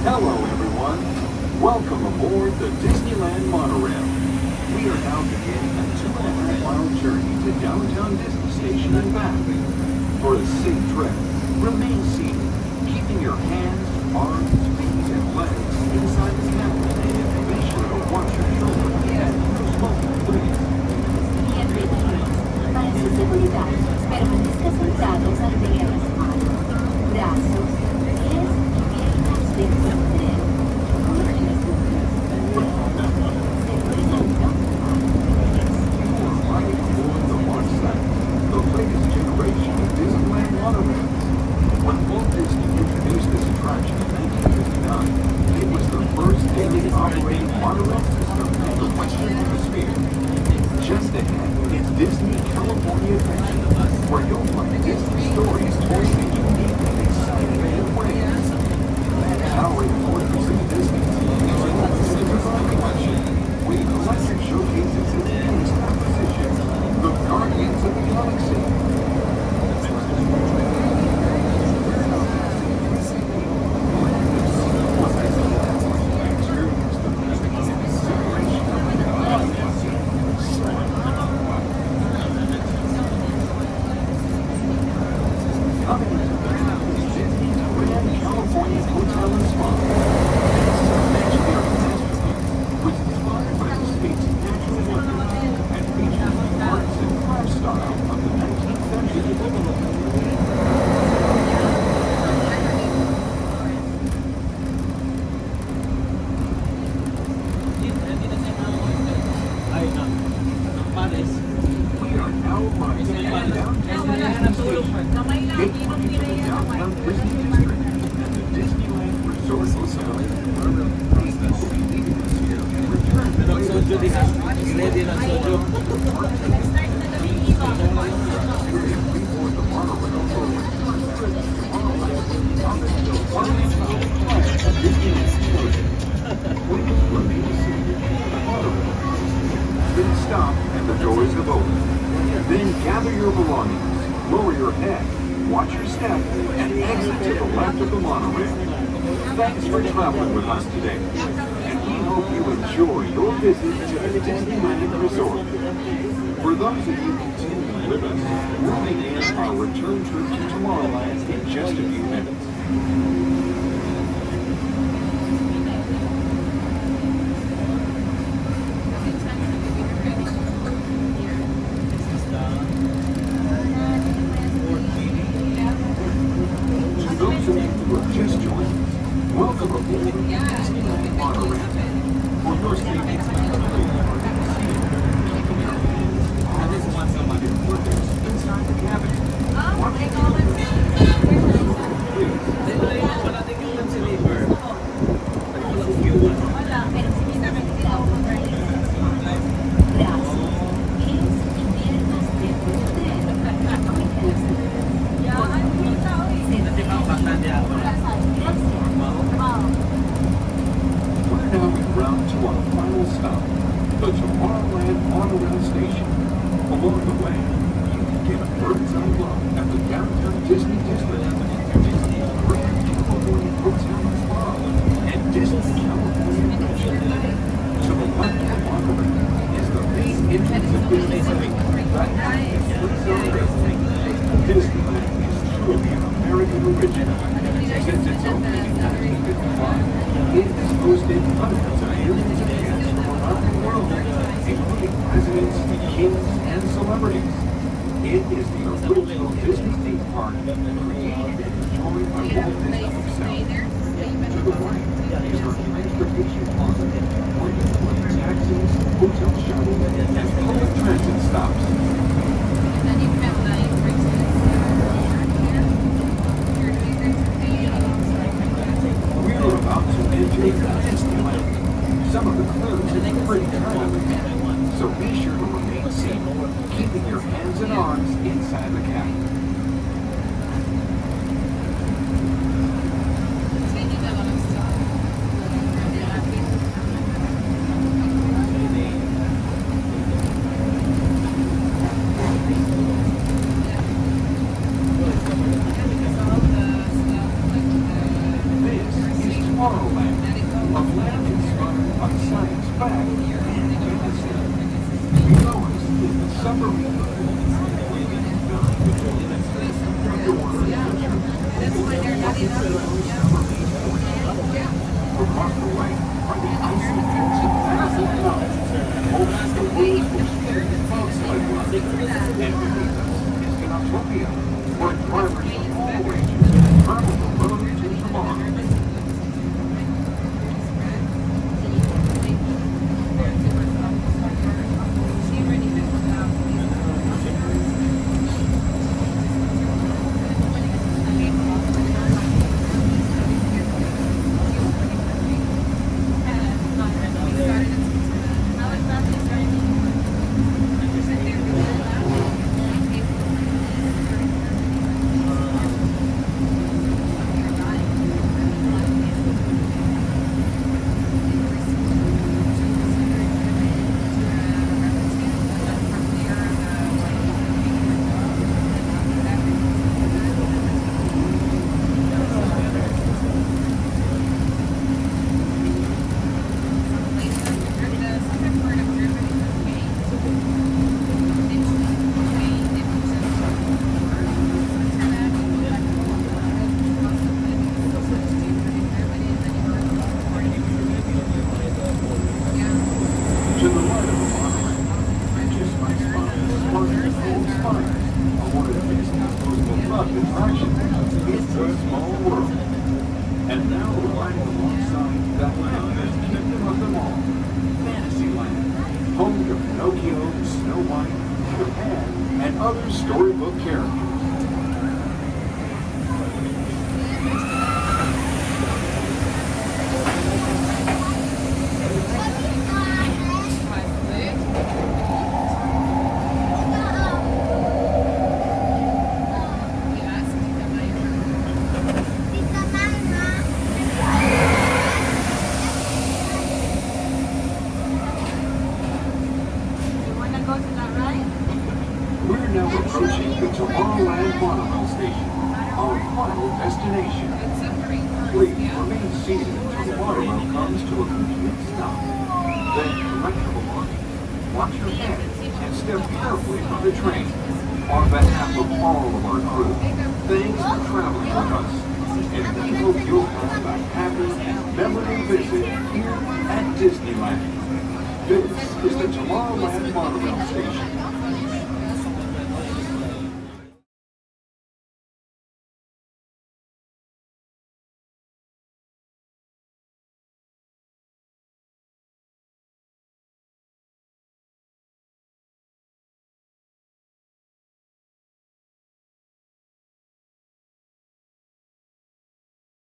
Hello, everyone. Welcome aboard the Disneyland Monorail. We are now beginning a 2.5-mile journey to downtown Disney Station and back. For a safe trip, remain seated, keeping your hands, arms, feet, and legs inside the cabin. Be sure to watch your children and no smoking, please. Bienvenidos. Para su seguridad, permanezca sentado al ver las manos, brazos, pies y piernas dentro del tren. Riding aboard the launch site, the latest generation of Disneyland monorails. When Walt Disney introduced this attraction in 1959, it was the first Disney-operated monorail system in the Western Hemisphere. Just ahead is Disney California Adventure, where you'll find Disney stories told in unique and exciting new ways. Powering Walt Disney collection, we collected showcases its newest acquisition, the Guardians of the Galaxy. Coming to the is Disney's Grand California Hotel and Spa. It's a legendary masterpiece, which is inspired by the state's natural wonders and features the arts and craft style of the 19th century. We are now arriving at downtown Disney Station, gateway to the downtown Disney District and the Disneyland Resort Hotel. Disney will be leaving us here and return later. Reboard the monorail for a return trip tomorrow up until 1:00 at Disneyland Station. Please remain seated in the monorail. Then stop and the doors have opened. Then gather your belongings, lower your head, watch your step, and exit to the left of the monorail. Thanks for traveling with us today, and we hope you enjoy your visit to the Disneyland Resort. For those of you continuing with us, we'll begin our return trip to Tomorrowland in just a few minutes. To those of you who have just joined us, welcome aboard the Disneyland Monorail. For your safety, please remain seated, keeping your hands, arms, feet, and legs inside the cabin. Watch your children. Please. We're now en route to our final stop, the Tomorrowland Monorail Station. Along the way, you can get a bird's eye look at the downtown Disney District, Disney's Grand California Hotel and Spa, Since its opening in 1955, it has hosted hundreds of millions of guests from around the world, including presidents, kings, and celebrities. It is the original Disney theme park, created and enjoyed by Walt Disney himself. To the right is our transportation plaza, where you find taxis, hotel shuttles, and public transit stops. We're about to enter Disneyland. Some of the clues are pretty common, so be sure to remain seated, keeping your hands and arms inside the cabin. Tomorrowland, a land inspired by science fact and fantasy. Below us is the submarine across the way are the icy peaks of massive mountains, home to the world's most famous sled run. And beneath us is Ganotopia, where drivers of all ages travel the road to tomorrow. To the right of the monorail, Ranches Ice Mountain Sparkling Cold Spires are one of Disney's most beloved attractions. It's a small world. And now we're riding alongside that land kingdom of them all, Fantasyland, home to Pinocchio, Snow White, Japan, and other storybook characters. We're now approaching the Tomorrowland Monorail Station, our final destination. Please remain seated until the monorail comes to a complete stop. Then collect your belongings, watch your head, and step carefully from the train. On behalf of all of our crew, thanks for traveling with us. And we hope you'll have a happy and memorable visit here at Disneyland. This is the Tomorrowland Monorail Station.